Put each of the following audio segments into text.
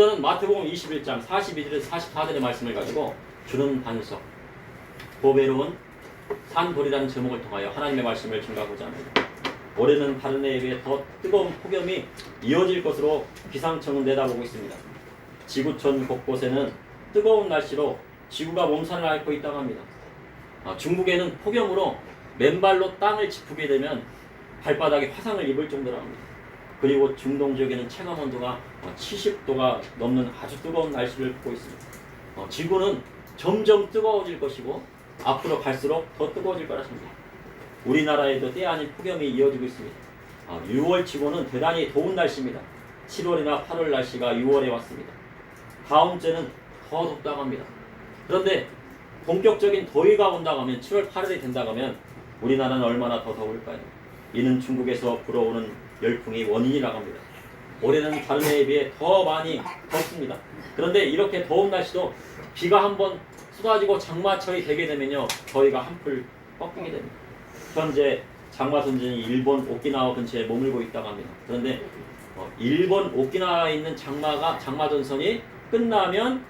저는 마태복음 21장 42절에서 44절의 말씀을 가지고 주는 반석, 보배로운 산돌이라는 제목을 통하여 하나님의 말씀을 증거하고자 합니다. 올해는 다른 해에 비해 더 뜨거운 폭염이 이어질 것으로 기상청은 내다보고 있습니다. 지구촌 곳곳에는 뜨거운 날씨로 지구가 몸살을 앓고 있다고 합니다. 중국에는 폭염으로 맨발로 땅을 짚게 되면 발바닥에 화상을 입을 정도라고 합니다. 그리고 중동 지역에는 체감 온도가 70도가 넘는 아주 뜨거운 날씨를 보고 있습니다. 지구는 점점 뜨거워질 것이고 앞으로 갈수록 더 뜨거워질 거라십니다. 우리나라에도 때 아닌 폭염이 이어지고 있습니다. 6월 치고는 대단히 더운 날씨입니다. 7월이나 8월 날씨가 6월에 왔습니다. 다음 주에는 더 덥다고 합니다. 그런데 본격적인 더위가 온다고 하면 7월 8월이 된다고 하면 우리나라는 얼마나 더 더울까요? 이는 중국에서 불어오는 열풍이 원인이라고 합니다. 올해는 다른 해에 비해 더 많이 덥습니다. 그런데 이렇게 더운 날씨도 비가 한번 쏟아지고 장마철이 되게 되면요, 더위가 한풀 꺾이게 됩니다. 현재 장마선진이 일본 오키나와 근처에 머물고 있다고 합니다. 그런데 일본 오키나와에 있는 장마전선이 끝나면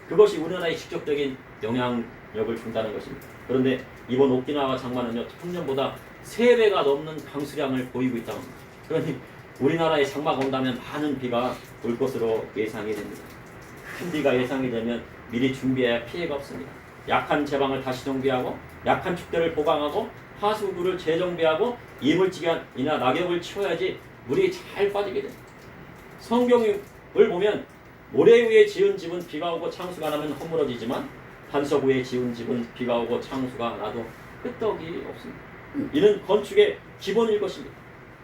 그것이 우리나라에 직접적인 영향력을 준다는 것입니다. 그런데 이번 오키나와 장마는요, 평년보다 3배가 넘는 강수량을 보이고 있다고 합니다. 그러니 우리나라에 장마가 온다면 많은 비가 올 것으로 예상이 됩니다. 큰 비가 예상이 되면 미리 준비해야 피해가 없습니다. 약한 제방을 다시 정비하고 약한 축대를 보강하고 하수구를 재정비하고 이물질이나 낙엽을 치워야지 물이 잘 빠지게 됩니다. 성경을 보면 모래 위에 지은 집은 비가 오고 창수가 나면 허물어지지만 반석 위에 지은 집은 비가 오고 창수가 나도 끄떡이 없습니다. 이는 건축의 기본일 것입니다.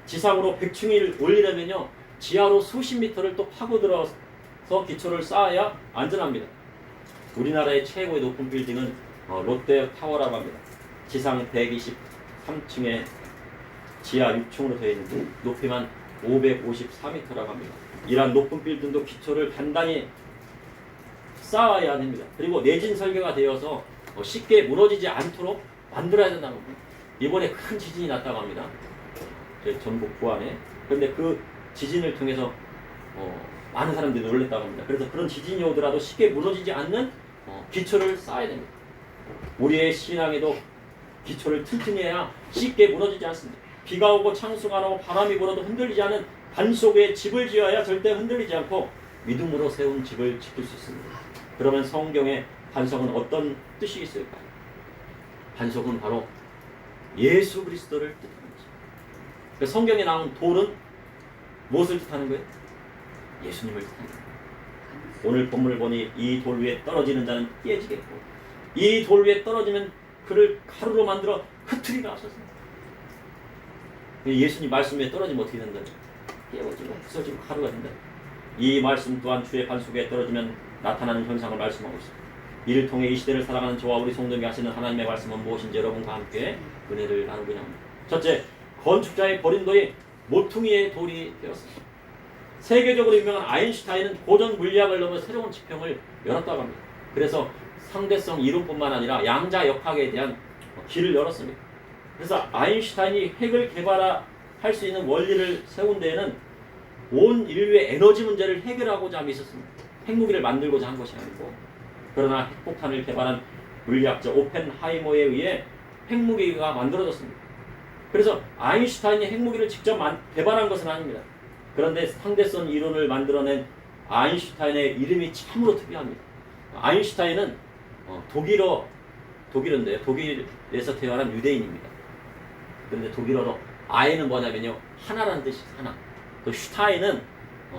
지상으로 100층을 올리려면요, 지하로 수십 미터를 또 파고들어서 기초를 쌓아야 안전합니다. 우리나라의 최고의 높은 빌딩은 롯데타워라고 합니다. 지상 123층에 지하 6층으로 되어 있는데 높이만 554m라고 합니다. 이러한 높은 빌딩도 기초를 단단히 쌓아야 됩니다. 그리고 내진 설계가 되어서 쉽게 무너지지 않도록 만들어야 된다고 합니다. 이번에 큰 지진이 났다고 합니다. 전북 부안에. 그런데 그 지진을 통해서 많은 사람들이 놀랐다고 합니다. 그래서 그런 지진이 오더라도 쉽게 무너지지 않는 기초를 쌓아야 됩니다. 우리의 신앙에도 기초를 튼튼히 해야 쉽게 무너지지 않습니다. 비가 오고 창수가 나고 바람이 불어도 흔들리지 않은 반석 위에 집을 지어야 절대 흔들리지 않고 믿음으로 세운 집을 지킬 수 있습니다. 그러면 성경의 반석은 어떤 뜻이 있을까요? 반석은 바로 예수 그리스도를 뜻하는 것입니다. 성경에 나온 돌은 무엇을 뜻하는 거예요? 예수님을 뜻하는 거예요. 오늘 본문을 보니 이 돌 위에 떨어지는 자는 깨지겠고 이 돌 위에 떨어지면 그를 가루로 만들어 흩트리라 하셨습니다. 예수님 말씀 위에 떨어지면 어떻게 된다? 깨어지고 부서지고 가루가 된다. 이 말씀 또한 주의 반석에 떨어지면 나타나는 현상을 말씀하고 있습니다. 이를 통해 이 시대를 살아가는 저와 우리 성도에게 하시는 하나님의 말씀은 무엇인지 여러분과 함께 은혜를 나누고자 합니다. 첫째, 건축자의 버린 돌이 모퉁이의 돌이 되었습니다. 세계적으로 유명한 아인슈타인은 고전 물리학을 넘어 새로운 지평을 열었다고 합니다. 그래서 상대성 이론뿐만 아니라 양자 역학에 대한 길을 열었습니다. 그래서 아인슈타인이 핵을 개발할 수 있는 원리를 세운 데에는 온 인류의 에너지 문제를 해결하고자 함이 있었습니다. 핵무기를 만들고자 한 것이 아니고, 그러나 핵폭탄을 개발한 물리학자 오펜하이머에 의해 핵무기가 만들어졌습니다. 그래서 아인슈타인이 핵무기를 직접 개발한 것은 아닙니다. 그런데 상대성 이론을 만들어낸 아인슈타인의 이름이 참으로 특이합니다. 아인슈타인은 독일어인데요. 독일에서 태어난 유대인입니다. 그런데 독일어로 아이는 뭐냐면요, 하나라는 뜻이 하나. 그 슈타인은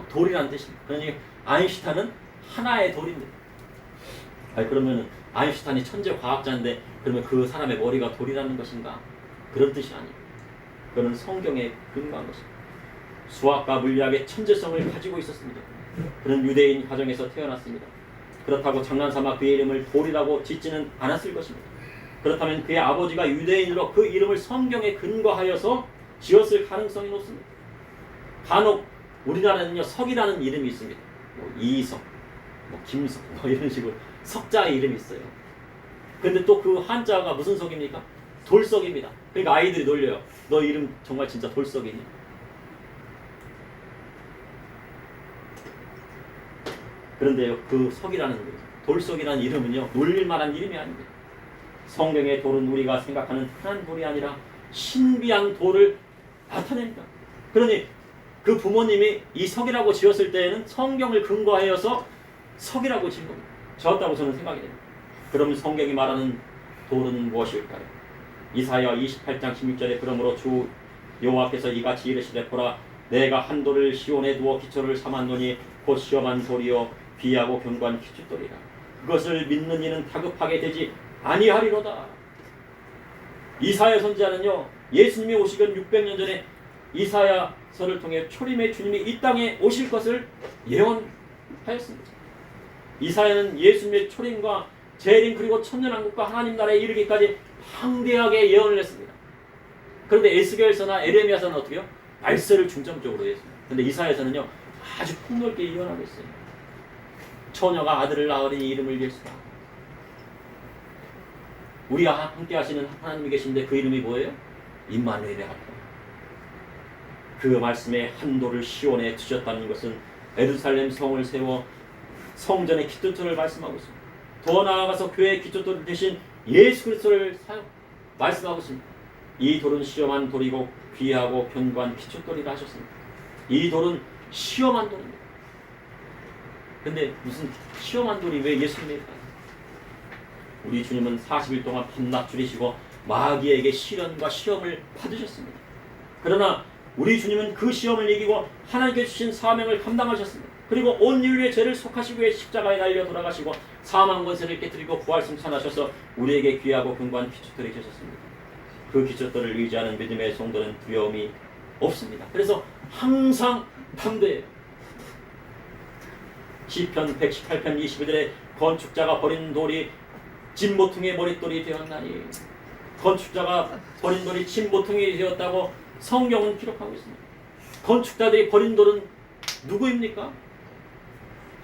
돌이라는 뜻입니다. 그러니 아인슈타인은 하나의 돌입니다. 그러면 아인슈타인이 천재 과학자인데 그러면 그 사람의 머리가 돌이라는 것인가? 그런 뜻이 아닙니다. 그는 성경에 근거한 것입니다. 수학과 물리학의 천재성을 가지고 있었습니다. 그는 유대인 가정에서 태어났습니다. 그렇다고 장난삼아 그의 이름을 돌이라고 짓지는 않았을 것입니다. 그렇다면 그의 아버지가 유대인으로 그 이름을 성경에 근거하여서 지었을 가능성이 높습니다. 간혹 우리나라에는요, 석이라는 이름이 있습니다. 이석, 김석, 이런 식으로 석자의 이름이 있어요. 근데 또 그 한자가 무슨 석입니까? 돌석입니다. 그러니까 아이들이 놀려요. 너 이름 정말 진짜 돌석이니? 그런데요, 그 석이라는 거죠. 돌석이라는 이름은요, 놀릴 만한 이름이 아닙니다. 성경의 돌은 우리가 생각하는 흔한 돌이 아니라 신비한 돌을 나타냅니다. 그러니 그 부모님이 이 석이라고 지었을 때에는 성경을 근거하여서 석이라고 지은 겁니다. 지었다고 저는 생각이 됩니다. 그럼 성경이 말하는 돌은 무엇일까요? 이사야 28장 16절에 그러므로 주 여호와께서 이같이 이르시되 보라 내가 한 돌을 시온에 두어 기초를 삼았노니 곧 시험한 돌이요 귀하고 견고한 기초돌이라. 그것을 믿는 이는 다급하게 되지 아니하리로다. 이사야 선지자는요, 예수님이 오시건 600년 전에 이사야서를 통해 초림의 주님이 이 땅에 오실 것을 예언하였습니다. 이사야는 예수님의 초림과 재림 그리고 천년왕국과 하나님 나라에 이르기까지 방대하게 예언을 했습니다. 그런데 에스겔서나 에레미야서는 어떻게요? 말세를 중점적으로 했습니다. 그런데 이사야서는요, 아주 폭넓게 예언하고 있어요. 처녀가 아들을 낳으니 이름을 예수라. 우리와 함께 하시는 하나님이 계신데 그 이름이 뭐예요? 임마누엘의 하나님. 그 말씀에 한 돌을 시온에 두셨다는 것은 예루살렘 성을 세워 성전의 기초돌을 말씀하고 있습니다. 더 나아가서 교회의 기초돌 대신 예수 그리스도를 말씀하고 있습니다. 이 돌은 시험한 돌이고 귀하고 견고한 기초돌이라 하셨습니다. 이 돌은 시험한 돌입니다. 근데 무슨 시험한 돌이 왜 예수님일까요? 우리 주님은 40일 동안 밤낮 줄이시고 마귀에게 시련과 시험을 받으셨습니다. 그러나 우리 주님은 그 시험을 이기고 하나님께 주신 사명을 감당하셨습니다. 그리고 온 인류의 죄를 속하시기 위해 십자가에 달려 돌아가시고 사망 권세를 깨뜨리고 부활 승천하셔서 우리에게 귀하고 견고한 기초돌이 되셨습니다. 그 기초돌을 의지하는 믿음의 성도는 두려움이 없습니다. 그래서 항상 담대해요. 시편 118편 22절에 건축자가 버린 돌이 진모퉁이의 머릿돌이 되었나니, 건축자가 버린 돌이 진모퉁이 되었다고 성경은 기록하고 있습니다. 건축자들이 버린 돌은 누구입니까?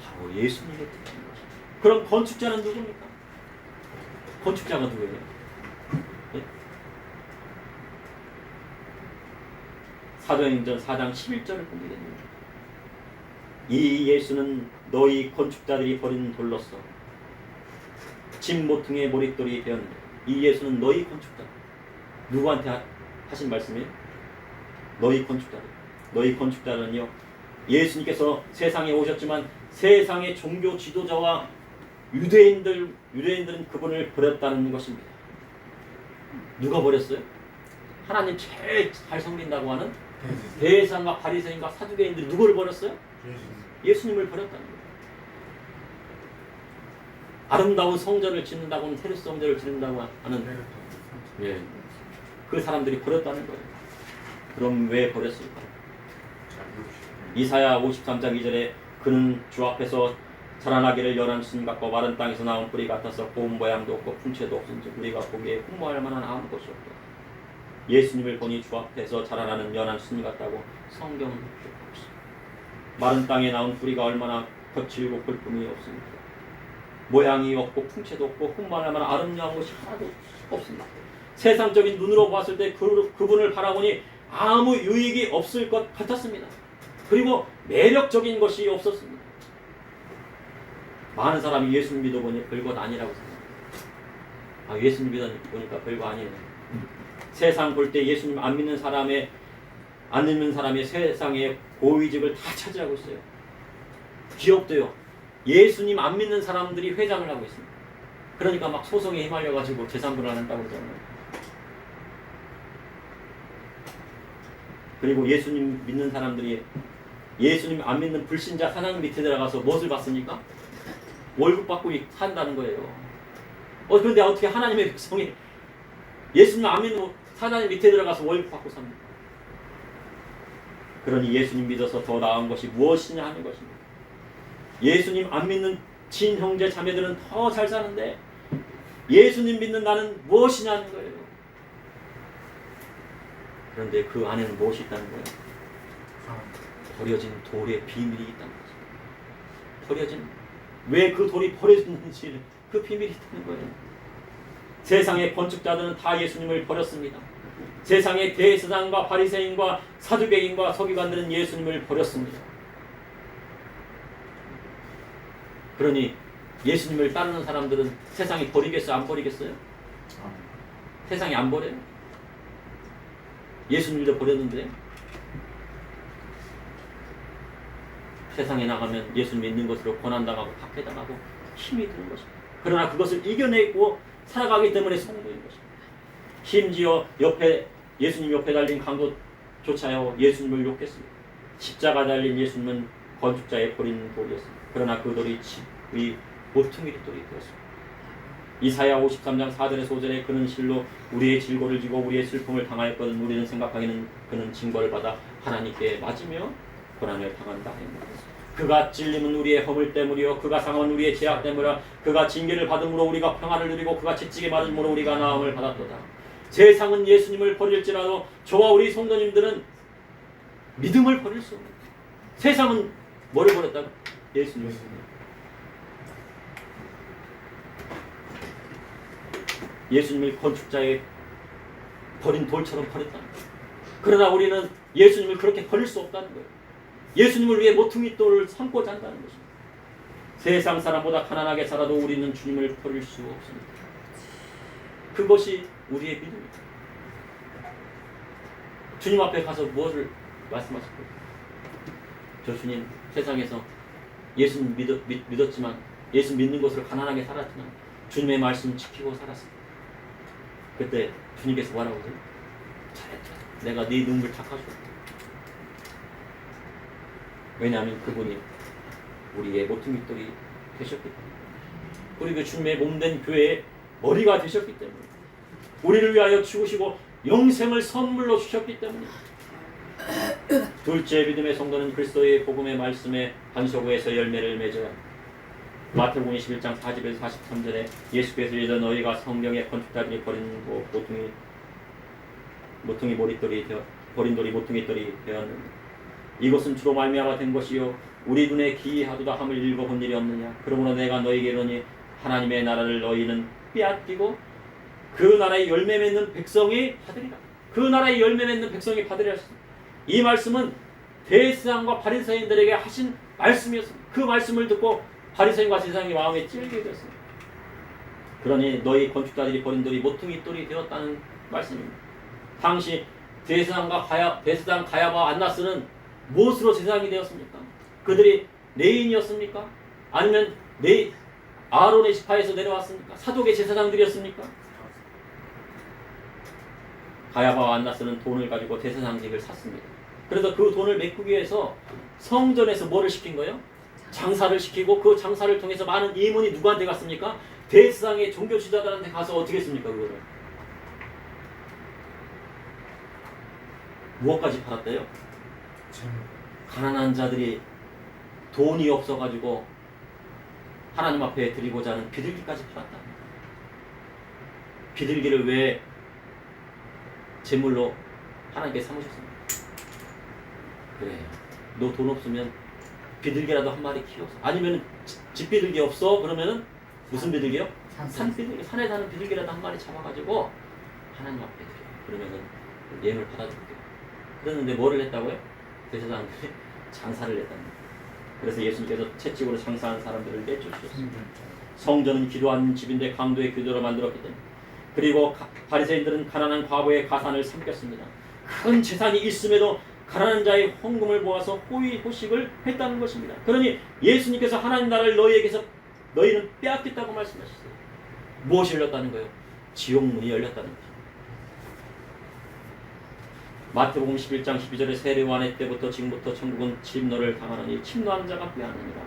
바로 예수님의 뜻입니다. 그럼 건축자는 누구입니까? 건축자가 누구예요? 네? 사도행전 4장 11절을 보게 됩니다. 이 예수는 너희 건축자들이 버린 돌로서 진모퉁이의 머릿돌이 되었는데, 이 예수는 너희 건축자. 누구한테 하신 말씀이에요? 너희 건축자들. 너희 건축자는요, 예수님께서 세상에 오셨지만 세상의 종교 지도자와 유대인들은 그분을 버렸다는 것입니다. 누가 버렸어요? 하나님 제일 잘 섬긴다고 하는 대제사장과 바리새인과 사두개인들이 누구를 버렸어요? 예수님을 버렸다는 거예요. 아름다운 성전을 짓는다고 하는 테르스 성전을 짓는다고 하는 그 사람들이 버렸다는 거예요. 그럼 왜 버렸을까? 이사야 53장 2절에 그는 주 앞에서 자라나기를 연한 순 같고 마른 땅에서 나온 뿌리 같아서 고운 모양도 없고 풍채도 없은지 우리가 보기에 흠모할 만한 아무것이 없다. 예수님을 보니 주 앞에서 자라나는 연한 순 같다고 성경은 기록하고 있습니다. 마른 땅에 나온 뿌리가 얼마나 거칠고 볼품이 없습니까? 모양이 없고 풍채도 없고 흠모할 만한 아름다운 것이 하나도 없습니다. 세상적인 눈으로 봤을 때 그분을 바라보니 아무 유익이 없을 것 같았습니다. 그리고 매력적인 것이 없었습니다. 많은 사람이 예수님 믿어보니 별것 아니라고 생각합니다. 예수님 믿어보니까 별거 아니에요. 세상 볼 때 예수님 안 믿는 사람의 세상의 고위직을 다 차지하고 있어요. 기업도요. 예수님 안 믿는 사람들이 회장을 하고 있습니다. 그러니까 막 소송에 휘말려가지고 재산분할 한다고 그러잖아요. 그리고 예수님 믿는 사람들이 예수님 안 믿는 불신자 사장 밑에 들어가서 무엇을 받습니까? 월급 받고 산다는 거예요. 그런데 어떻게 하나님의 백성이 예수님 안 믿는 사장 밑에 들어가서 월급 받고 삽니까? 그러니 예수님 믿어서 더 나은 것이 무엇이냐 하는 것입니다. 예수님 안 믿는 친형제 자매들은 더 잘 사는데 예수님 믿는 나는 무엇이냐는 거예요. 그런데 그 안에는 무엇이 있다는 거예요? 버려진 돌의 비밀이 있다는 거죠. 왜 그 돌이 버려졌는지 그 비밀이 있다는 거예요. 세상의 건축자들은 다 예수님을 버렸습니다. 세상의 대제사장과 바리새인과 사두개인과 서기관들은 예수님을 버렸습니다. 그러니 예수님을 따르는 사람들은 세상이 버리겠어요? 안 버리겠어요? 세상이 안 버려요? 예수님도 버렸는데 세상에 나가면 예수 믿는 것으로 고난당하고 박해당하고 힘이 드는 것입니다. 그러나 그것을 이겨내고 살아가기 때문에 성도인 것입니다. 심지어 예수님 옆에 달린 강도조차요 예수님을 욕했습니다. 십자가 달린 예수님은 건축자의 버린 돌이었습니다. 그러나 그 돌이 위 모퉁이 돌이 되었습니다. 이사야 53장 4절에서 5절에 그는 실로 우리의 질고를 지고 우리의 슬픔을 당하였거든 우리는 생각하기는 그는 징벌을 받아 하나님께 맞으며 고난을 당한다. 그가 찔림은 우리의 허물 때문이요 그가 상함은 우리의 죄악 때문이라 그가 징계를 받음으로 우리가 평안을 누리고 그가 채찍에 맞음으로 우리가 나음을 받았도다. 세상은 예수님을 버릴지라도 저와 우리 성도님들은 믿음을 버릴 수 없는 세상은 뭐를 버렸다고? 예수님을 예수님을 건축자의 버린 돌처럼 버렸다는 거예요. 그러나 우리는 예수님을 그렇게 버릴 수 없다는 거예요. 예수님을 위해 모퉁이 돌을 삼고자 한다는 것입니다. 세상 사람보다 가난하게 살아도 우리는 주님을 버릴 수 없습니다. 그것이 우리의 믿음입니다. 주님 앞에 가서 무엇을 말씀하실 거예요? 저 주님 세상에서 예수님 믿었지만 예수 믿는 것으로 가난하게 살았지만 주님의 말씀 지키고 살았습니다. 그때 주님께서 뭐라고 하세요? 잘했다. 내가 네 눈물 닦아줄게. 왜냐하면 그분이 우리의 모퉁이돌이 되셨기 때문에 그리고 주님의 몸된 교회의 머리가 되셨기 때문에 우리를 위하여 죽으시고 영생을 선물로 주셨기 때문에 둘째 믿음의 성도는 그리스도의 복음의 말씀에 반석에서 열매를 맺어야 합니다. 마태복음 21장 40에서 43절에 예수께서 이르되 너희가 성경에 건축자들이 버린 모퉁이 머릿돌이 되어 버린 돌이 모퉁이돌이 되었느니라. 이것은 주로 말미암아 된 것이요 우리 눈에 기이하도다 함을 읽어본 일이 없느냐. 그러므로 내가 너희에게 이르니 하나님의 나라를 너희는 빼앗기고 그 나라의 열매 맺는 백성이 받으리라. 그 나라의 열매 맺는 백성이 받으리라 하셨습니다. 이 말씀은 대제사장과 바리새인들에게 하신 말씀이었습니다. 그 말씀을 듣고 바리새인과 제사장이 마음에 찔게 되었습니다. 그러니 너희 건축자들이 버린 돌이 모퉁이 돌이 되었다는 말씀입니다. 당시 대제사장 가야바 안나스는 무엇으로 제사장이 되었습니까? 그들이 레인이었습니까? 아니면 아론의 지파에서 내려왔습니까? 사독의 제사장들이었습니까? 가야바와 안나스는 돈을 가지고 대제사장직을 샀습니다. 그래서 그 돈을 메꾸기 위해서 성전에서 뭐를 시킨 거예요? 장사를 시키고 그 장사를 통해서 많은 이문이 누구한테 갔습니까? 대제사장의 종교 지도자들한테 가서 어떻게 했습니까? 그거를 무엇까지 팔았대요? 가난한 자들이 돈이 없어가지고 하나님 앞에 드리고자 하는 비둘기까지 팔았다. 비둘기를 왜 제물로 하나님께 삼으셨습니까? 그래, 너 돈 없으면 비둘기라도 한 마리 키워서, 아니면 집비둘기 없어? 그러면은 무슨 비둘기요? 산비둘기, 산에 사는 비둘기라도 한 마리 잡아가지고 하나님 앞에 드려. 그러면은 예물 받아줄게요. 그랬는데 뭐를 했다고요? 대제사장들이 장사를 했답니다. 그래서 예수님께서 채찍으로 장사하는 사람들을 내쫓으셨습니다. 성전은 기도하는 집인데 강도의 기도로 만들었기 때문에. 그리고 바리새인들은 가난한 과부의 가산을 삼켰습니다. 큰 재산이 있음에도 가난한 자의 헌금을 모아서 호의호식을 했다는 것입니다. 그러니 예수님께서 하나님 나라를 너희는 빼앗겠다고 말씀하셨어요. 무엇이 열렸다는 거예요? 지옥문이 열렸다는 거죠. 마태복음 11장 12절에 세례요한의 때부터 지금부터 천국은 침노를 당하느니 침노하는 자가 빼앗느니라.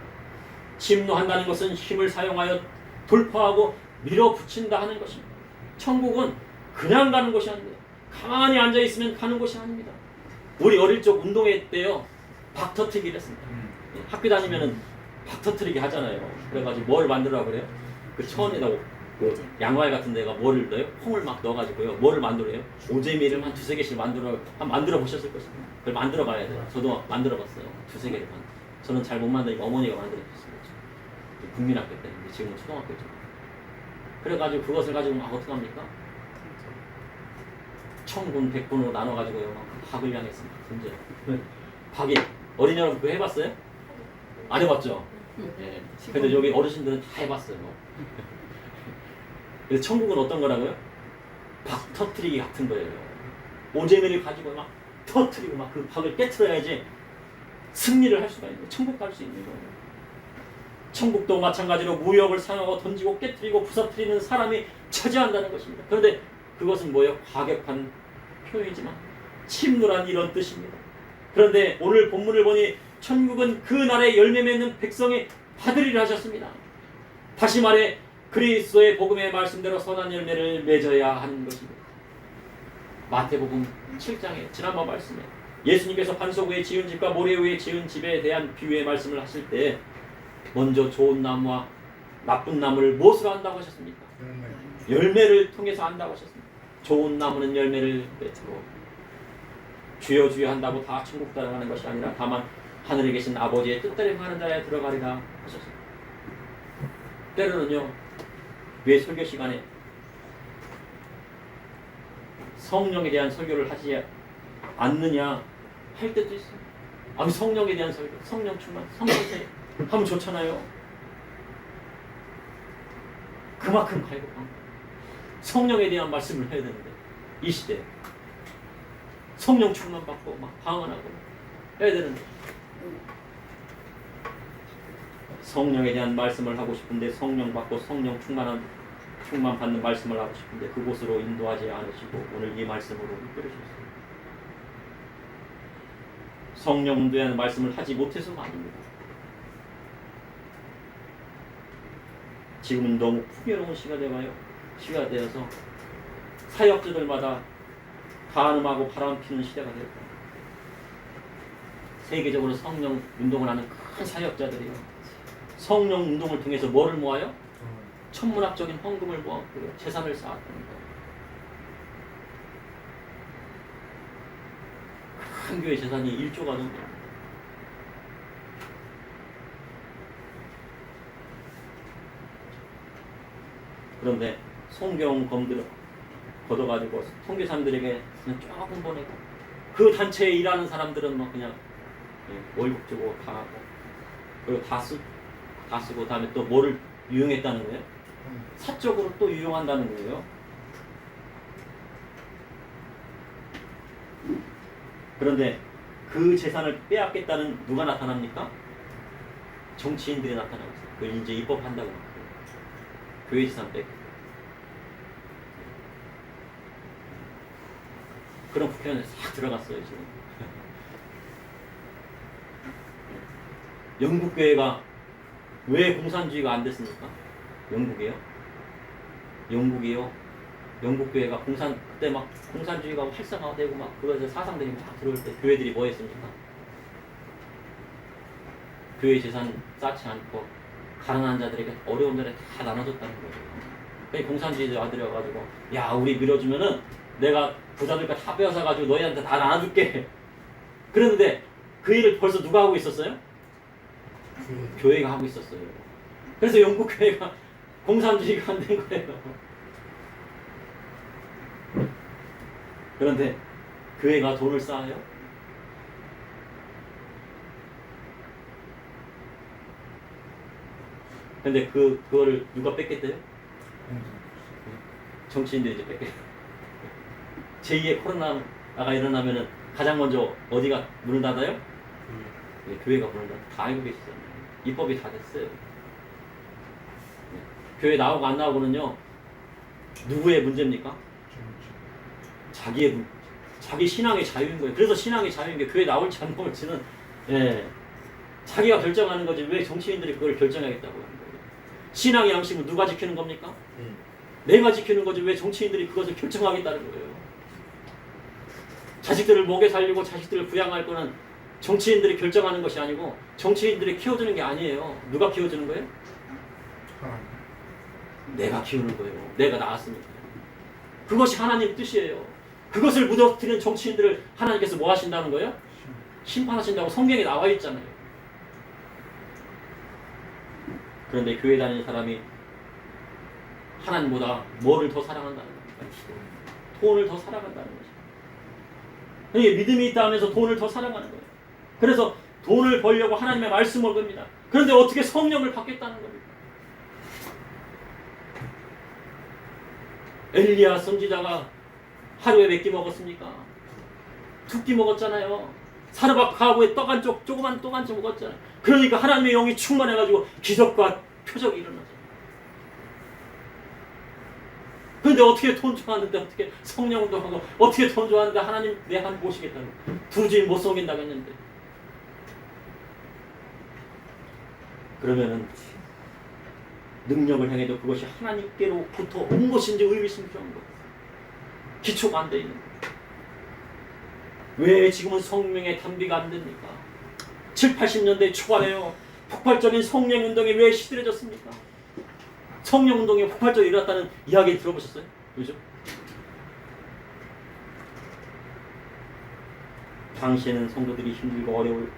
침노한다는 것은 힘을 사용하여 돌파하고 밀어붙인다 하는 것입니다. 천국은 그냥 가는 것이 아닙니다. 가만히 앉아있으면 가는 것이 아닙니다. 우리 어릴 적 운동회 때요 박 터트리기를 했습니다. 학교 다니면은 박 터트리기 하잖아요. 그래가지고 뭘 만들라고 그래요? 그 천에다 그 양말 같은 데가 뭐를 넣어요? 콩을 막 넣어가지고요. 뭐를 만들어요? 오재미를 한 두세 개씩 만들어 보셨을 것입니다. 그걸 만들어 봐야 돼요. 저도 만들어 봤어요. 두세 개를 저는 잘 못 만드니까 어머니가 만들어 줬어요. 국민학교 때. 지금은 초등학교죠. 그래가지고 그것을 가지고 막 어떻게 합니까? 천군 백군으로 나눠가지고요. 막 박을 향했습니다. 문제. 박이 어린 여러분 그거 해봤어요? 안 해봤죠? 예. 근데 여기 어르신들은 다 해봤어요. 그래서 천국은 어떤 거라고요? 박 터트리기 같은 거예요. 오재미를 가지고 막 터트리고 막 그 박을 깨트려야지 승리를 할 수가 있는 거예요. 천국 갈 수 있는 거예요. 천국도 마찬가지로 무역을 상하고 던지고 깨트리고 부서뜨리는 사람이 차지한다는 것입니다. 그런데 그것은 뭐예요? 과격한 표현이지만 침노란 이런 뜻입니다. 그런데 오늘 본문을 보니 천국은 그 날에 열매 맺는 백성이 받으리라 하셨습니다. 다시 말해 그리스도의 복음의 말씀대로 선한 열매를 맺어야 하는 것입니다. 마태복음 7장에 지난번 말씀에 예수님께서 반석 위에 지은 집과 모래 위에 지은 집에 대한 비유의 말씀을 하실 때 먼저 좋은 나무와 나쁜 나무를 무엇으로 안다고 하셨습니까? 열매를 통해서 안다고 하셨습니다. 좋은 나무는 열매를 맺고 주여 주여 한다고 다 천국 들어가는 것이 아니라 다만 하늘에 계신 아버지의 뜻대로 하는 자에 들어가리라 하셨습니다. 때로는요, 왜 설교 시간에 성령에 대한 설교를 하지 않느냐 할 때도 있어요. 아, 성령에 대한 설교, 성령 충만, 성령세 하면 좋잖아요. 그만큼 갈급한 성령에 대한 말씀을 해야 되는데 이 시대에 성령 충만 받고 막 방언하고 해야 되는데 성령에 대한 말씀을 하고 싶은데 성령 받고 성령 충만 받는 말씀을 하고 싶은데 그곳으로 인도하지 않으시고 오늘 이 말씀으로 이끌으셨습니다. 성령에 대한 말씀을 하지 못해서가 아닙니다. 지금은 너무 풍요로운 시가 되어서 사역자들마다 간음하고 바람 피는 시대가 되었다. 세계적으로 성령 운동을 하는 큰 사역자들이요. 성령 운동을 통해서 뭐를 모아요? 천문학적인 헌금을 모았고요. 재산을 쌓았다는 거예요. 큰 교회 재산이 1조가 넘습니다. 그런데 성경 걷어가지고 통계사람들에게 그냥 조금 보내고 그 단체에 일하는 사람들은 뭐 그냥 월급 주고 다 하고 그리고 다 쓰고 다음에 또 뭐를 유용했다는 거예요? 사적으로 또 유용한다는 거예요. 그런데 그 재산을 빼앗겠다는 누가 나타납니까? 정치인들이 나타나고 있어요. 그걸 이제 입법한다고 합니다. 교회 재산 빼고. 그런 국회의원에 싹 들어갔어요 지금. 영국 교회가 왜 공산주의가 안 됐습니까? 영국이요. 영국 교회가 그때 막 공산주의가 활성화되고 막 그래서 사상들이 막 들어올 때 교회들이 뭐 했습니까? 교회 재산 쌓지 않고 가난한 자들에게 어려운 자들에 다 나눠줬다는 거예요. 그러니까 공산주의들 와들여가지고 야 우리 밀어주면은 내가 부자들과 다 빼앗아가지고 너희한테 다 나눠줄게. 그랬는데 그 일을 벌써 누가 하고 있었어요? 교회가 하고 있었어요. 그래서 영국 교회가 공산주의가 안 된 거예요. 그런데 교회가 돈을 쌓아요? 근데 그거를 누가 뺏겠대요? 정치인들이 이제 뺏겠대요. 제2의 코로나가 일어나면은 가장 먼저 어디가 문을 닫아요? 교회가 문을 닫아요. 다 알고 계시잖아요. 입법이 다 됐어요. 교회 나오고 안 나오고는요, 누구의 문제입니까? 자기 신앙의 자유인 거예요. 그래서 신앙의 자유인 게 교회 나올지 안 나올지는 자기가 결정하는 거지 왜 정치인들이 그걸 결정하겠다고 하는 거예요. 신앙의 양심은 누가 지키는 겁니까? 내가 지키는 거지 왜 정치인들이 그것을 결정하겠다는 거예요. 자식들을 먹여 살리고 자식들을 부양할 거는 정치인들이 결정하는 것이 아니고 정치인들이 키워주는 게 아니에요. 누가 키워주는 거예요? 내가 키우는 거예요. 내가 낳았으니까. 그것이 하나님 뜻이에요. 그것을 무너뜨리는 정치인들을 하나님께서 뭐 하신다는 거예요? 심판하신다고 성경에 나와 있잖아요. 그런데 교회 다니는 사람이 하나님보다 뭐를 더 사랑한다는 겁니까? 돈을 더 사랑한다는 거죠. 믿음이 있다 하면서 돈을 더 사랑하는 거예요. 그래서 돈을 벌려고 하나님의 말씀을 겁니다. 그런데 어떻게 성령을 받겠다는 겁니까? 엘리야 선지자가 하루에 몇 끼 먹었습니까? 2끼 먹었잖아요. 사르밧 가구에 떡 한 쪽, 조그만 떡 한 쪽 먹었잖아요. 그러니까 하나님의 영이 충만해가지고 기적과 표적이 일어나잖아요. 그런데 어떻게 돈 좋아하는데 어떻게 성령도 하고 어떻게 돈 좋아하는데 하나님 내 한 모시겠다고 두루지 못 속인다고 했는데 그러면은 능력을 행해도 그것이 하나님께로부터 온 것인지 의미심장한 것 기초가 안 돼 있는 거예요. 왜 지금은 성령의 담비가 안 됩니까? 7, 80년대 초반에요. 폭발적인 성령 운동이 왜 시들해졌습니까? 성령 운동이 폭발적으로 일어났다는 이야기 들어보셨어요? 그죠? 당시에는 성도들이 힘들고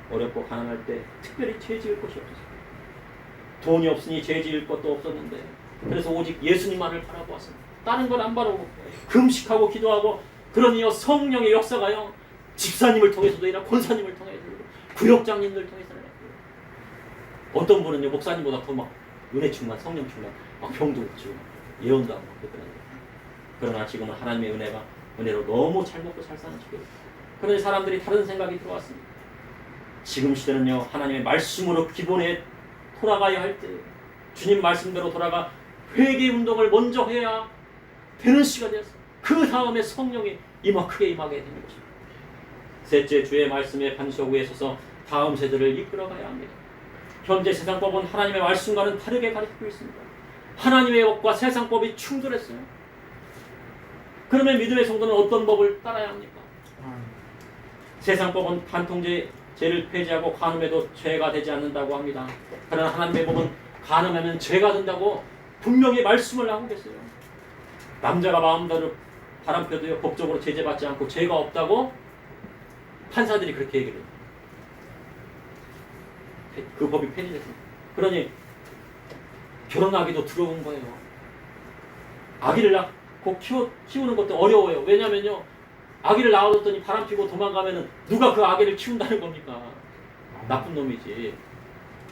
어렵고 가난할 때 특별히 죄 지을 것이 없었어요. 돈이 없으니 죄 지을 것도 없었는데 그래서 오직 예수님만을 바라보았습니다. 다른 걸 안 바라보고 금식하고 기도하고 그러니요 성령의 역사가요 집사님을 통해서도 일어나 권사님을 통해서도 구역장님들 통해서도 어떤 분은요 목사님보다 더 막 은혜 충만 성령 충만 막 병도 고치고 예언도 하고 그러더라고요. 그러나 지금은 하나님의 은혜로 너무 잘 먹고 잘 사는 시대예요. 그런데 사람들이 다른 생각이 들어왔습니다. 지금 시대는요 하나님의 말씀으로 기본에 돌아가야 할 때 주님 말씀대로 돌아가 회개 운동을 먼저 해야 되는 시간이었어요. 그 다음에 성령이 크게 임하게 되는 것입니다. 셋째, 주의 말씀에 반석 위에 서서 다음 세대를 이끌어가야 합니다. 현재 세상법은 하나님의 말씀과는 다르게 가르치고 있습니다. 하나님의 법과 세상법이 충돌했어요. 그러면 믿음의 성도는 어떤 법을 따라야 합니까? 세상법은 간통죄를 폐지하고 간음해도 죄가 되지 않는다고 합니다. 그러나 하나님의 법은 간음하면 죄가 된다고 분명히 말씀을 하고 계세요. 남자가 마음대로 바람펴도요 법적으로 제재받지 않고 죄가 없다고 판사들이 그렇게 얘기를 해요. 그 법이 폐지됐습니다. 그러니 결혼하기도 두려운 거예요. 아기를 낳고 키우는 것도 어려워요. 왜냐면요 아기를 낳아뒀더니 바람피고 도망가면은 누가 그 아기를 키운다는 겁니까? 나쁜 놈이지.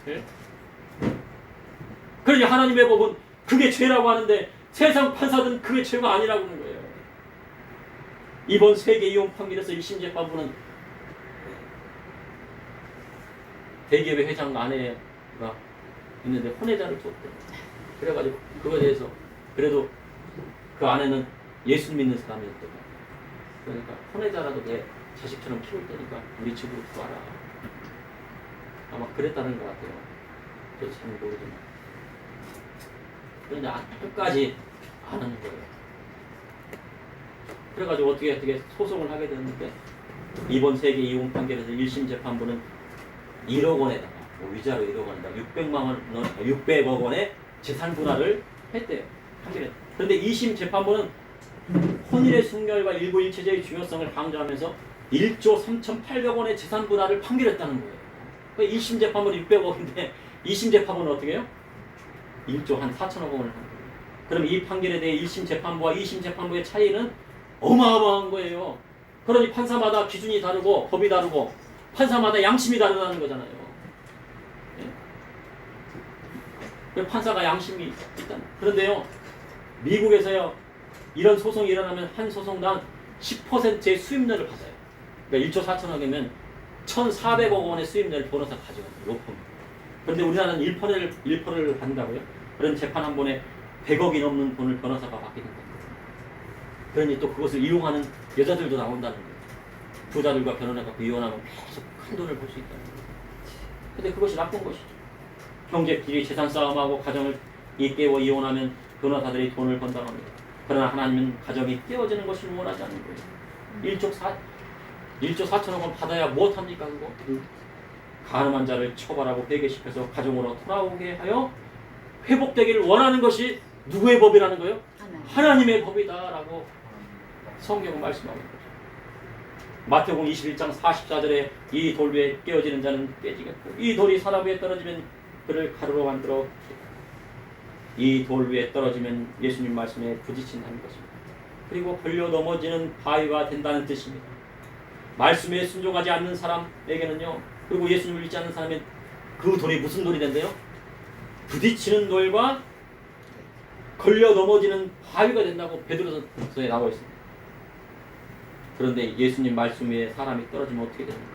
예? 그러니 하나님의 법은 그게 죄라고 하는데 세상 판사들은 그게 죄가 아니라고 하는 거예요. 이번 세계 이혼 판결에서 1심 재판부는 대기업의 회장 아내가 있는데 혼외자를 줬대요. 그래가지고 그거에 대해서 그래도 그 아내는 예수 믿는 사람이었대요. 그러니까 혼외자라도 내 자식처럼 키울 테니까 우리 집으로 들어와라. 아마 그랬다는 것 같아요. 저도 잘 모르지만. 그런데 끝까지 안 하는 거예요. 그래가지고 어떻게 소송을 하게 됐는데 이번 세계 이혼 판결에서 1심 재판부는 1억 원에다가 위자료 1억 원에다가 600억 원의 재산 분할을 했대요. 판결에. 그런데 2심 재판부는 혼인의 순결과 일부 일체제의 중요성을 강조하면서 1조 3,800억 원의 재산 분할을 판결했다는 거예요. 그러니까 1심 재판부는 600억인데 2심 재판부는 어떻게 해요? 1조 한 4천억 원을 한 거예요. 그럼 이 판결에 대해 1심 재판부와 2심 재판부의 차이는 어마어마한 거예요. 그러니 판사마다 기준이 다르고 법이 다르고 판사마다 양심이 다르다는 거잖아요. 예? 판사가 양심이 있다. 그런데요, 미국에서요, 이런 소송이 일어나면 한 소송당 10%의 수임료를 받아요. 그러니까 1조 4천억이면 1,400억 원의 수임료를 변호사가 가져가요. 로펌. 그런데 우리나라는 1%를 받는다고요? 그런 재판 한 번에 100억이 넘는 돈을 변호사가 받게 된다. 그러니 또 그것을 이용하는 여자들도 나온다는 거예요. 부자들과 결혼해 갖고 이혼하면 계속 큰 돈을 벌 수 있다는 거예요. 근데 그것이 나쁜 것이죠. 형제끼리 재산 싸움하고 가정을 깨워 이혼하면 변호사들이 돈을 번다고 합니다. 그러나 하나님은 가정이 깨어지는 것을 원하지 않는 거예요. 1조 4천억 원 받아야 무엇합니까 그거? 가늠한 자를 처벌하고 회개시켜서 가정으로 돌아오게 하여 회복되기를 원하는 것이 누구의 법이라는 거예요? 하나님의 법이다라고 성경은 말씀하고 있는 거죠. 마태복음 21장 44절에 이 돌 위에 깨어지는 자는 깨지겠고 이 돌이 사람 위에 떨어지면 그를 가루로 만들어 이 돌 위에 떨어지면 예수님 말씀에 부딪힌다는 것입니다. 그리고 걸려 넘어지는 바위가 된다는 뜻입니다. 말씀에 순종하지 않는 사람에게는요, 그리고 예수님을 믿지 않는 사람은 그 돌이 무슨 돌이 된대요? 부딪히는 돌과 걸려 넘어지는 바위가 된다고 베드로서에 나와 있습니다. 그런데 예수님 말씀 위에 사람이 떨어지면 어떻게 됩니까?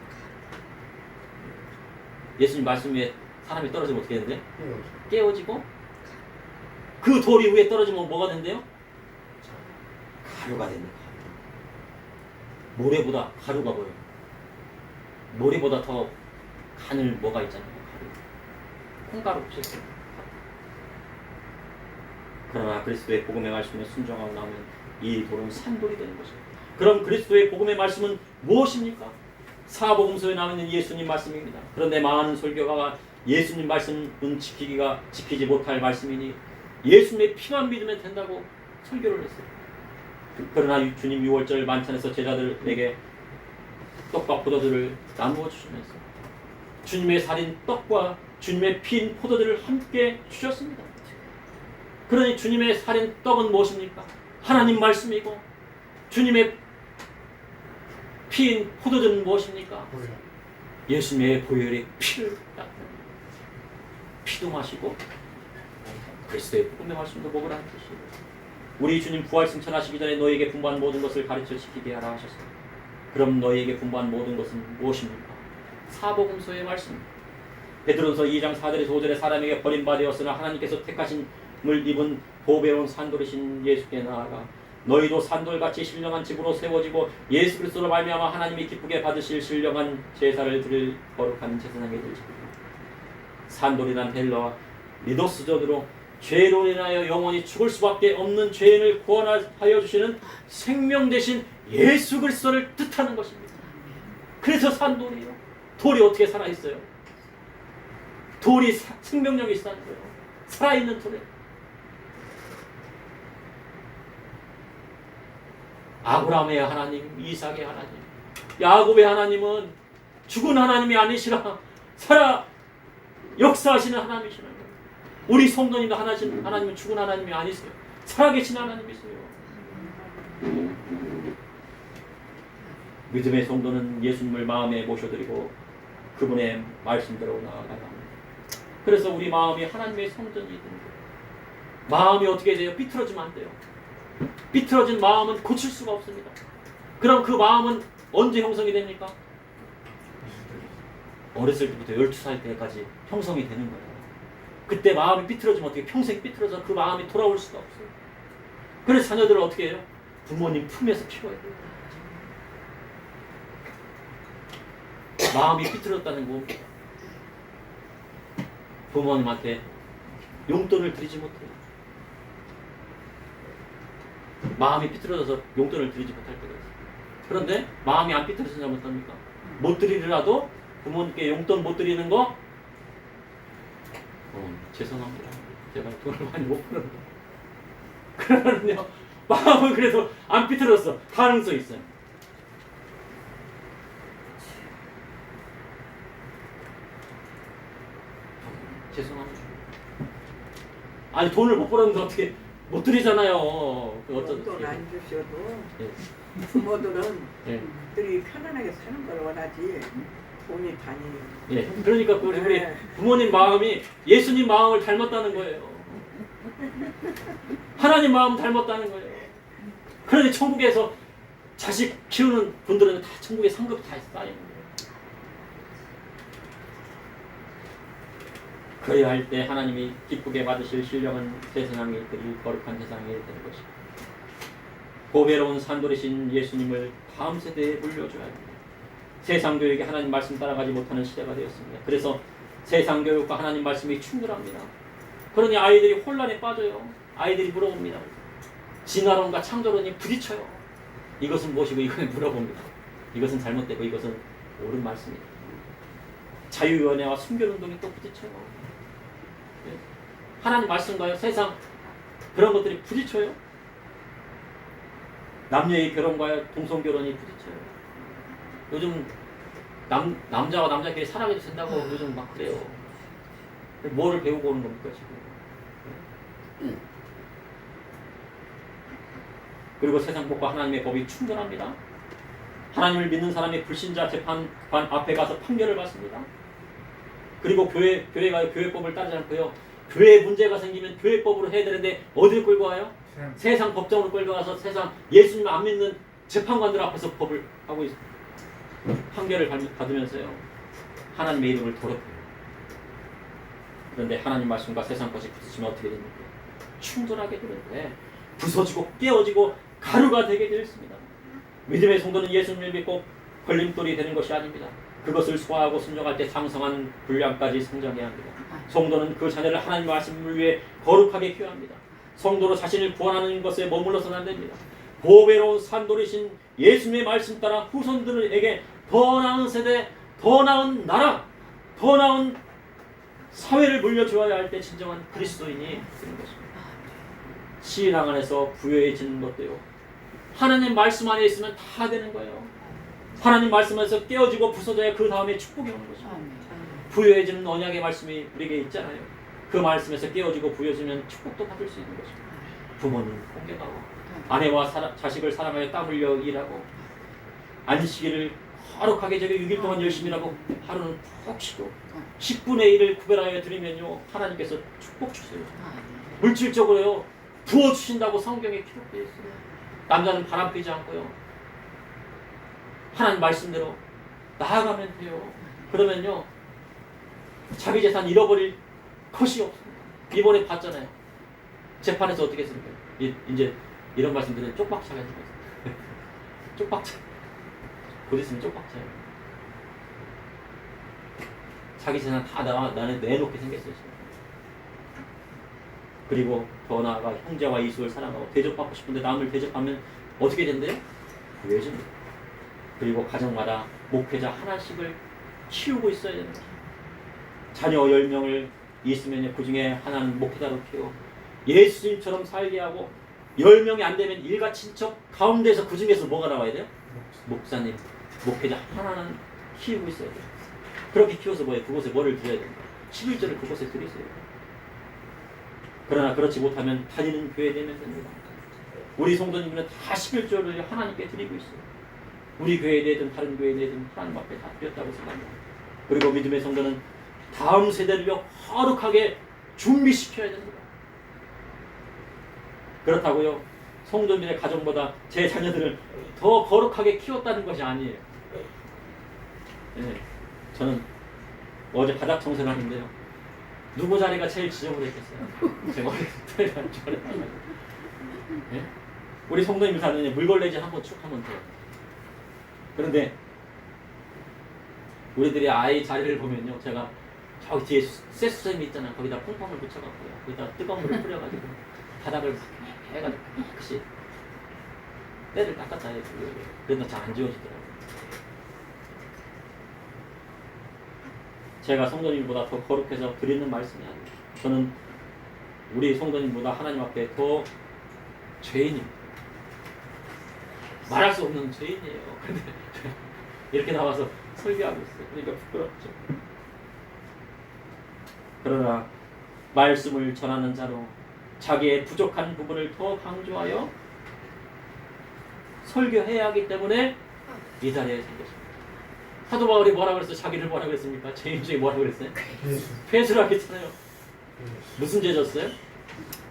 예수님 말씀 위에 사람이 떨어지면 어떻게 되는데? 깨어지고 그 돌이 위에 떨어지면 뭐가 된대요? 가루가 됩니다. 모래보다 가루가 보여요. 모래보다 더 가늘 뭐가 있잖아요. 가루. 콩가루 없었어요. 그러나 그리스도의 복음의 말씀에 순종하고 나면 이 돌은 산돌이 되는 것입니다. 그럼 그리스도의 복음의 말씀은 무엇입니까? 사복음서에 나오는 예수님 말씀입니다. 그런데 많은 설교가가 예수님 말씀은 지키지 못할 말씀이니 예수님의 피만 믿으면 된다고 설교를 했어요. 그러나 주님 6월절 만찬에서 제자들에게 떡과 포도들을 나누어 주시면서 주님의 살인 떡과 주님의 피인 포도들을 함께 주셨습니다. 그러니 주님의 살인 떡은 무엇입니까? 하나님 말씀이고 주님의 피인 포도들은 무엇입니까? 예수님의 보혈의 피를 피도 마시고 그리스도의 복음의 말씀도 먹으라는 뜻이에요. 우리 주님 부활 승천하시기 전에 너희에게 분부한 모든 것을 가르쳐 지키게 하라 하셨습니다. 그럼 너희에게 분부한 모든 것은 무엇입니까? 사복음서의 말씀. 베드로전서 2장 4절에서 5절에 사람에게 버림받았으나 하나님께서 택하심을 입은 보배로운 산돌이신 예수께 나아가 너희도 산돌같이 신령한 집으로 세워지고 예수 그리스도로 말미암아 하나님이 기쁘게 받으실 신령한 제사를 드릴 거룩한 제사장이 되시리라. 산돌이란 헬라와 리도스전으로 죄로 인하여 영원히 죽을 수밖에 없는 죄인을 구원하여 주시는 생명 대신 예수 그리스도를 뜻하는 것입니다. 그래서 산돌이에요. 돌이 어떻게 살아있어요? 돌이 생명력이 있다는 거예요. 살아있는 돌에. 아브라함의 하나님, 이삭의 하나님, 야곱의 하나님은 죽은 하나님이 아니시라 살아 역사하시는 하나님이시라는 거예요. 우리 성도님도 하나님은 죽은 하나님이 아니세요. 살아계신 하나님이세요. 믿음의 성도는 예수님을 마음에 모셔드리고 그분의 말씀대로 나아가야 합니다. 그래서 우리 마음이 하나님의 성전이 되는 거예요. 마음이 어떻게 돼요? 삐뚤어지면 안 돼요. 삐뚤어진 마음은 고칠 수가 없습니다. 그럼 그 마음은 언제 형성이 됩니까? 어렸을 때부터 12살 때까지 형성이 되는 거예요. 그때 마음이 삐뚤어지면 어떻게 평생 삐뚤어져 그 마음이 돌아올 수가 없어요. 그래서 자녀들을 어떻게 해요? 부모님 품에서 키워야 돼요. 마음이 삐뚤어졌다는 겁니다. 부모님한테 용돈을 드리지 못해요. 마음이 삐뚤어져서 용돈을 드리지 못할 때가 있어요. 그런데 마음이 안 삐뚤어지면 못합니까? 못 드리더라도 부모님께 용돈 못 드리는 거 죄송합니다. 제가 돈을 많이 못 벌어요. 그러면요 마음은 그래도 안 삐뚤어졌어. 가능성이 있어요. 죄송합니다. 아니 돈을 못 벌었는데 어떻게 못 드리잖아요. 돈 안 주셔도 예. 부모들은 예. 들이 편안하게 사는 걸 원하지 돈이 다니는. 예. 그러니까 우리 부모님 마음이 예수님 마음을 닮았다는 거예요. 하나님 마음 닮았다는 거예요. 그러니 천국에서 자식 키우는 분들은 다 천국에 상급이 다 쌓이는 거예요. 그래야 할 때 하나님이 기쁘게 받으실 신령한 제사장이 드릴 거룩한 제사장이 되는 것입니다. 보배로운 산돌이신 예수님을 다음 세대에 물려줘야 합니다. 세상 교육에 하나님 말씀 따라가지 못하는 시대가 되었습니다. 그래서 세상 교육과 하나님 말씀이 충돌합니다. 그러니 아이들이 혼란에 빠져요. 아이들이 물어봅니다. 진화론과 창조론이 부딪혀요. 이것은 무엇이고 이것은 물어봅니다. 이것은 잘못되고 이것은 옳은 말씀입니다. 자유연애와 순결운동이 또 부딪혀요. 하나님 말씀과요 세상 그런 것들이 부딪혀요. 남녀의 결혼과요 동성결혼이 부딪혀요. 요즘 남자와 남자끼리 사랑해도 된다고 요즘 막 그래요. 뭐를 배우고 오는 겁니까 지금? 그리고 세상 법과 하나님의 법이 충돌합니다. 하나님을 믿는 사람이 불신자 재판관 앞에 가서 판결을 받습니다. 그리고 교회가 교회법을 따르지 않고요. 교회 문제가 생기면 교회법으로 해야 되는데 어디를 끌고 와요? 세상 법정으로 끌고 와서 세상 예수님 안 믿는 재판관들 앞에서 법을 하고 있어요. 판결을 받으면서요. 하나님의 이름을 더럽혀요. 그런데 하나님 말씀과 세상 것이 부딪히면 어떻게 됩니까? 충돌하게 되는데 부서지고 깨어지고 가루가 되게 되었습니다. 믿음의 성도는 예수님을 믿고 걸림돌이 되는 것이 아닙니다. 그것을 소화하고 순종할 때 상성한 분량까지 성장해야 합니다. 성도는 그 자녀를 하나님 말씀을 위해 거룩하게 키워합니다. 성도로 자신을 구원하는 것에 머물러서는 안 됩니다. 보배로운 산돌이신 예수님의 말씀 따라 후손들에게 더 나은 세대, 더 나은 나라, 더 나은 사회를 물려주어야 할 때 진정한 그리스도인이 되는 것입니다. 신앙 안에서 부여해지는 것도요. 하나님 말씀 안에 있으면 다 되는 거예요. 하나님 말씀 안에서 깨어지고 부서져야 그 다음에 축복이 오는 것입니다. 부여해지는 언약의 말씀이 우리에게 있잖아요. 그 말씀에서 깨어지고 부여지면 축복도 받을 수 있는 것입니다. 부모님 공경하고 아내와 자식을 사랑하여 땀 흘려 일하고 안식일을 거룩하게 저기 6일 동안 열심히 일하고 하루는 푹 쉬고 10분의 1을 구별하여 드리면요. 하나님께서 축복 주세요. 물질적으로요. 부어주신다고 성경에 기록되어 있어요. 남자는 바람 피지 않고요. 하나님 말씀대로 나아가면 돼요. 그러면요. 자기 재산 잃어버릴 것이 없습니다. 이번에 봤잖아요. 재판에서 어떻게 했습니까? 이제 이런 말씀들은 쪽박차가 있는 거예요. 쪽박차. 곧 있으면 쪽박차예요. 자기 재산 다 나는 내놓게 생겼어요. 지금. 그리고 더 나아가 형제와 이웃을 사랑하고 대접받고 싶은데 남을 대접하면 어떻게 된대요? 구해줍니다. 그리고 가정마다 목회자 하나씩을 키우고 있어야 되는 거죠. 자녀 10명을 있으면 그 중에 하나는 목회자로 키워 예수님처럼 살게 하고 10명이 안 되면 일가 친척 가운데서 그 중에서 뭐가 나와야 돼요? 목사님, 목회자 하나는 키우고 있어야 돼요. 그렇게 키워서 뭐예요? 그곳에 뭐를 드려야 됩니다. 11절을 그곳에 드리세요. 그러나 그렇지 못하면 다니는 교회 되면 됩니다. 우리 성도님들은 다 11절을 하나님께 드리고 있어요. 우리 교회에 내든 다른 교회에 내든 하나님 앞에 다 드렸다고 생각합니다. 그리고 믿음의 성도는 다음 세대를 거룩하게 준비시켜야 됩니다. 그렇다고요. 성도님의 가정보다 제 자녀들을 더 거룩하게 키웠다는 것이 아니에요. 네, 저는 어제 바닥 청소를 하는데요. 누구 자리가 제일 지저분했겠어요? 제 머리가 저랬다고요. 네? 우리 성도님 자녀는 물걸레질 한번 쭉 하면 돼요. 그런데 우리들이 아이 자리를 보면요. 제가 저기 뒤에 쇠수sem이 있잖아요. 거기다 퐁퐁을 붙여갖고요. 거기다 뜨거운 물을 뿌려가지고 바닥을 막 해가지고 깨끗이 때를 닦았다 해요. 그래도 잘 안 지워지더라고요. 제가 성도님보다 더 거룩해서 드리는 말씀이 아니에요. 저는 우리 성도님보다 하나님 앞에 더 죄인입니다. 말할 수 없는 죄인이에요. 근데 이렇게 나와서 설교하고 있어요. 그러니까 부끄럽죠. 그러나 말씀을 전하는 자로 자기의 부족한 부분을 더 강조하여 설교해야 하기 때문에 이 자리에 생겼습니다. 사도 바울이 뭐라 그랬어요? 자기를 뭐라 그랬습니까? 죄인 중에 뭐라 그랬어요? 회수를 하겠잖아요. 무슨 죄 졌어요?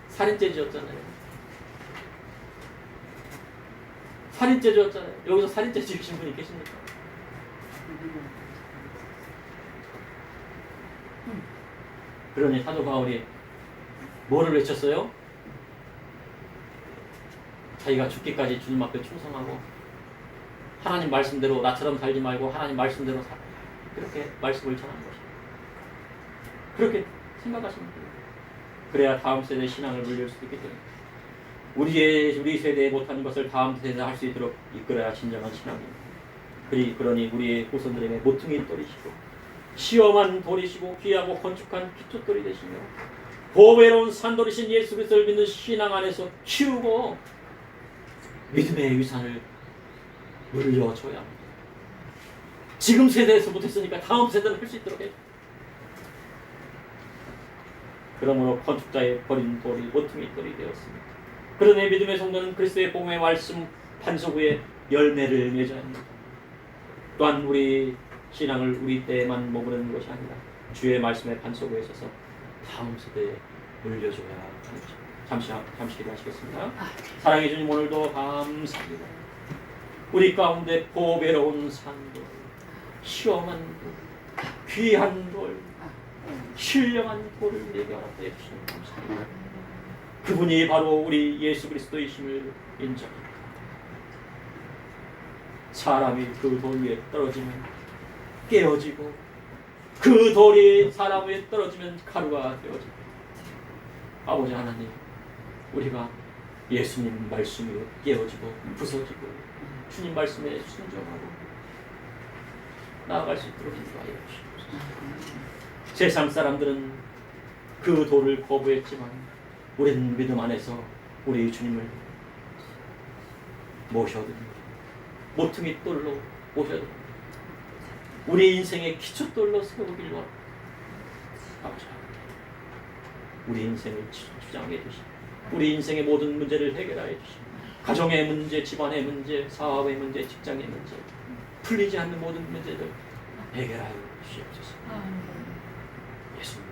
살인죄 지었잖아요. 살인죄 지었잖아요. 여기서 살인죄 지으신 분이 계십니까? 그러니 사도 바울이 뭐를 외쳤어요? 자기가 죽기까지 주님 앞에 충성하고 하나님 말씀대로 나처럼 살지 말고 하나님 말씀대로 살아. 그렇게 말씀을 전하는 것입니다. 그렇게 생각하시면 돼요. 그래야 다음 세대 신앙을 물릴 수 있기 때문에 우리 세대에 못하는 것을 다음 세대에 할 수 있도록 이끌어야 진정한 신앙입니다. 그러니 우리의 후손들에게 모퉁이 돌이시고 시험한 돌이시고 귀하고 건축한 기초돌이 되시며 보배로운 산돌이신 예수 그리스도를 믿는 신앙 안에서 키우고 믿음의 위산을 물려줘야 합니다. 지금 세대에서 못했으니까 다음 세대는 할 수 있도록 해요. 그러므로 건축자의 버린 돌이 모퉁이 돌이 되었습니다. 그러니 믿음의 성도는 그리스도의 복음의 말씀 반석 위에 열매를 맺어야 합니다. 또한 우리 신앙을 우리 때에만 머무르는 것이 아니라 주의 말씀에 반석에 있어서 다음 세대에 물려줘야 하죠. 잠시 기도하시겠습니다. 사랑해 주님, 오늘도 감사합니다. 우리 가운데 보배로운 산돌, 시험한 돌, 귀한 돌, 신령한 돌을 내게 허락해 주시니 감사합니다. 그분이 바로 우리 예수 그리스도이심을 인정합니다. 사람이 그 돌 위에 떨어지면 깨어지고 그 돌이 사람 위에 떨어지면 가루가 되어집니다. 아버지 하나님, 우리가 예수님 말씀 위에 깨어지고 부서지고 주님 말씀에 순종하고 나아갈 수 있도록 인도하여 주시옵소서. 세상 사람들은 그 돌을 거부했지만 우리는 믿음 안에서 우리 주님을 모셔드립니다. 모퉁이 돌로 모셔드립니다. 우리 인생의 기초돌로 세우길 원합니다. 아버지, 우리 인생을 주장해 주시고 우리 인생의 모든 문제를 해결하여 주시고 가정의 문제, 집안의 문제, 사업의 문제, 직장의 문제, 풀리지 않는 모든 문제들 해결하여 주시옵소서. 예수님.